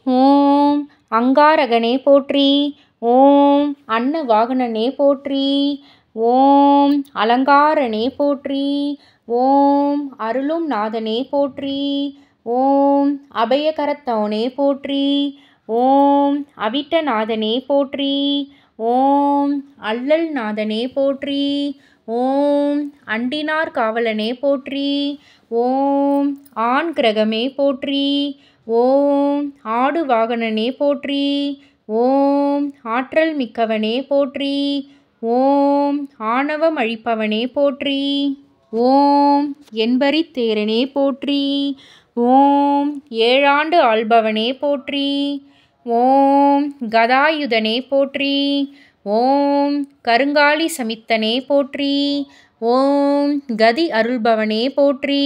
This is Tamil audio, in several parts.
ஓம் அங்காரகனே போற்றி. ஓம் அன்னவாகனனே போற்றி. ஓம் அலங்காரனே போற்றி. ஓம் அருளும் நாதனே போற்றி. ஓம் அபயகரத்தவனே போற்றி. ஓம் அவிட்டநாதனே போற்றி. ஓம் அல்லல் நாதனே போற்றி. ஓம் அண்டினார் காவலனே போற்றி. ஓம் ஆண் கிரகமே போற்றி. ஓம் ஆடு வாகனனே போற்றி. ஓம் ஆற்றல் மிக்கவனே போற்றி. ஓம் ஆணவம் அழிப்பவனே போற்றி. ஓம் என்பரித் தேரனே போற்றி. ஓம் ஏழாண்டு ஆள்பவனே போற்றி. ஓம் கதாயுதனே போற்றி. ஓம் கருங்காலி சமித்தனே போற்றி. ஓம் கதி அருள்பவனே போற்றி.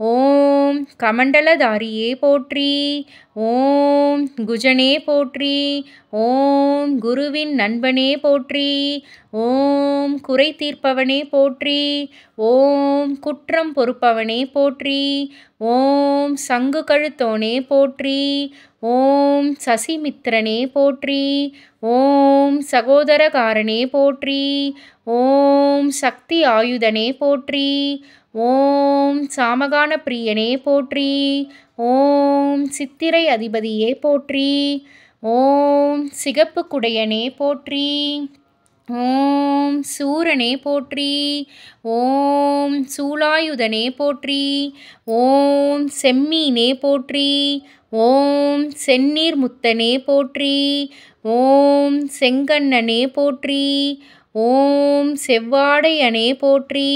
ஓம் கமண்டலதாரியே போற்றி. ஓம் குஜனே போற்றி. ஓம் குருவின் நண்பனே போற்றி. ஓம் குறை தீர்ப்பவனே போற்றி. ஓம் குற்றம் பொறுப்பவனே போற்றி. ஓம் சங்கு கழுத்தோனே போற்றி. ஓம் சசிமித்திரனே போற்றி. ஓம் சகோதரகாரனே போற்றி. ஓம் சக்தி ஆயுதனே போற்றி. ஓம் சாமகான பிரியனே போற்றி. ஓம் சித்திரை அதிபதியே போற்றி. ஓம் சிகப்பு குடையனே போற்றி. ஓம் சூரனே போற்றி. ஓம் சூலாயுதனே போற்றி. ஓம் செம்மீனே போற்றி. ஓம் செந்நீர் முத்தனே போற்றி. ஓம் செங்கண்ணனே போற்றி. ஓம் செவ்வாடையனே போற்றி.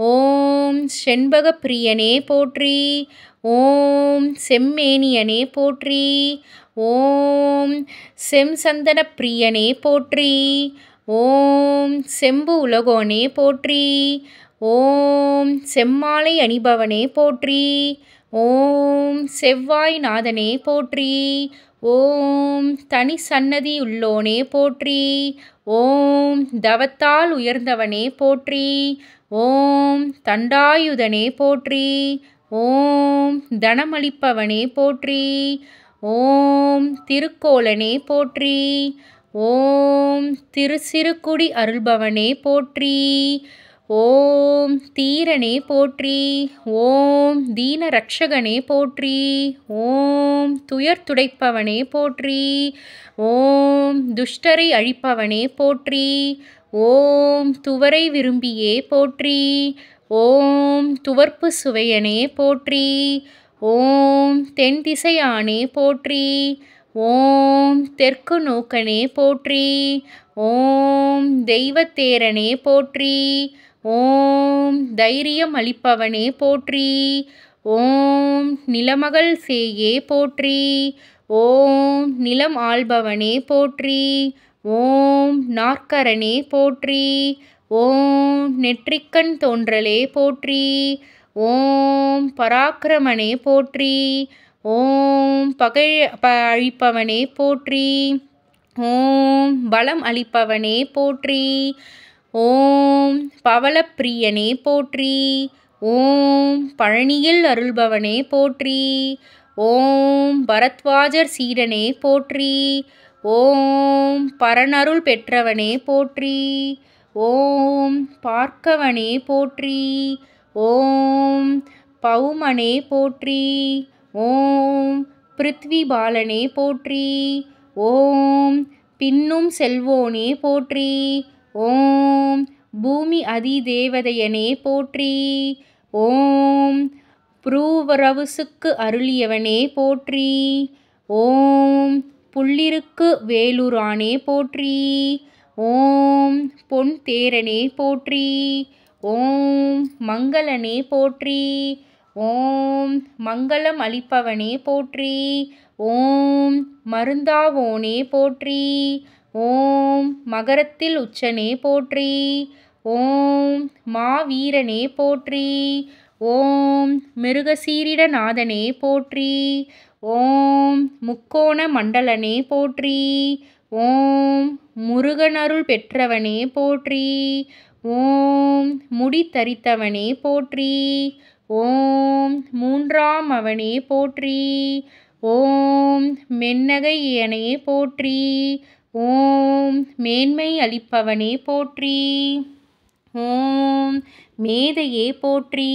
ஓம் செண்பக பிரியனே போற்றி. ஓம் செம்மேனியனே போற்றி. ஓம் செம்சந்தன பிரியனே போற்றி. ஓம் செம்பு உலகோனே போற்றி. ஓம் செம்மாலை அணிபவனே போற்றி. ஓம் செவ்வாய் நாதனே போற்றி. ஓம் தனி சன்னதியுள்ளோனே போற்றி. ஓம் தவத்தால் உயர்ந்தவனே போற்றி. ஓம் தண்டாயுதனே போற்றி. ஓம் தனமளிப்பவனே போற்றி. ஓம் திருக்கோலனே போற்றி. ஓம் திருச்சிறுகுடி அருள்பவனே போற்றி. ஓம் தீரனே போற்றி. ஓம் தீன ரட்சகனே போற்றி. ஓம் துயர் துடைப்பவனே போற்றி. ஓம் துஷ்டரை அழிப்பவனே போற்றி. ஓம் துவரை விரும்பியே போற்றி. ஓம் துவர்ப்பு சுவையனே போற்றி. ஓம் தென் திசையானே போற்றி. ஓம் தெற்கு நோக்கனே போற்றி. ஓம் தெய்வத்தேரனே போற்றி. ஓம் தைரியம் அளிப்பவனே போற்றி. ஓம் நிலமகள் சேயே போற்றி. ஓம் நிலம் ஆள்பவனே போற்றி. ஓம் நாற்கரனே போற்றி. ஓம் நெற்றிக்கண் தோன்றலே போற்றி. ஓம் பராக்கிரமனே போற்றி. ஓம் அழிப்பவனே போற்றி. ஓம் பலம் அளிப்பவனே போற்றி. ஓம் பவளப்பிரியனே போற்றி. ஓம் பழனியில் அருள்பவனே போற்றி. ஓம் பரத்வாஜர் சீடனே போற்றி. ஓம் பரனருள் பெற்றவனே போற்றி. ஓம் பார்க்கவனே போற்றி. ஓம் பௌமனே போற்றி. ஓம் பிருத்விபாலனே போற்றி. ஓம் பின்னும் செல்வோனே போற்றி. ஓம் பூமி அதிதேவதையனே போற்றி. ஓம் புரூவரவுசுக்கு அருளியவனே போற்றி. ஓம் புள்ளிருக்கு வேலுரானே போற்றி. ஓம் பொன் தேரனே போற்றி. ஓம் மங்களனே போற்றி. ஓம் மங்களம் அளிப்பவனே போற்றி. ஓம் மருந்தாவோனே போற்றி. ஓம் மகரத்தில் உச்சனே போற்றி. ஓம் மாவீரனே போற்றி. ஓம் மிருகசீரிடநாதனே போற்றி. ஓம் முக்கோண மண்டலனே போற்றி. ஓம் முருகனருள் பெற்றவனே போற்றி. ஓம் முடி தரித்தவனே போற்றி. ஓம் மூன்றாம் அவனே போற்றி. ஓம் மென்னகையனே போற்றி. ஓம் மேன்மை அளிப்பவனே போற்றி. ஓம் மேதையே போற்றி.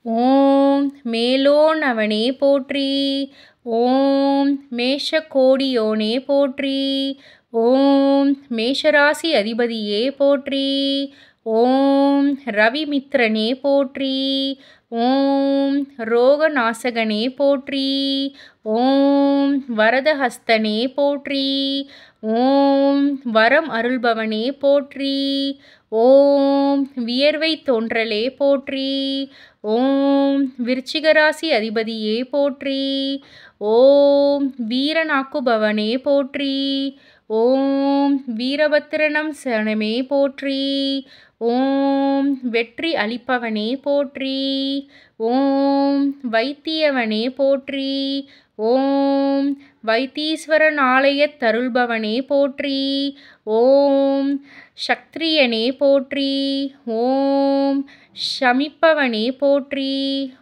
ஓம் மேலோனவனே போற்றி. ஓம் மேஷக்கோடியோனே போற்றி. ஓம் மேஷராசி அதிபதியே போற்றி. ஓம் ரவிமித்ரனே போற்றி. ஓம் ரோகநாசகனே போற்றி. ஓம் வரதஹஸ்தனே போற்றி. ஓம் வரம் அருள்பவனே போற்றி. ஓம் வியர்வை தோன்றலே போற்றி. ஓம் விருச்சிகராசி அதிபதியே போற்றி. ஓம் வீரனாக்குபவனே போற்றி. ஓம் வீரபத்திரனம் சனமே போற்றி. ஓம் வெற்றி அளிப்பவனே போற்றி. ஓம் வைத்தியவனே போற்றி. ஓம் வைத்தீஸ்வரன் ஆலயத் தருள்பவனே போற்றி. ஓம் சக்திரியனே போற்றி. ஓம் ஷமிப்பவனே போற்றி.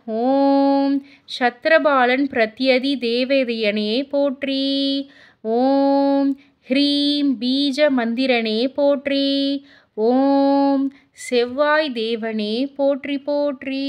ஓம் சத்ரபாலன் பிரத்யதி தேவதையனே போற்றி. ஓம் ஹ்ரீம் பீஜ மந்திரனே போற்றி. ஓம் செவ்வாய் தேவனே போற்றி போற்றி.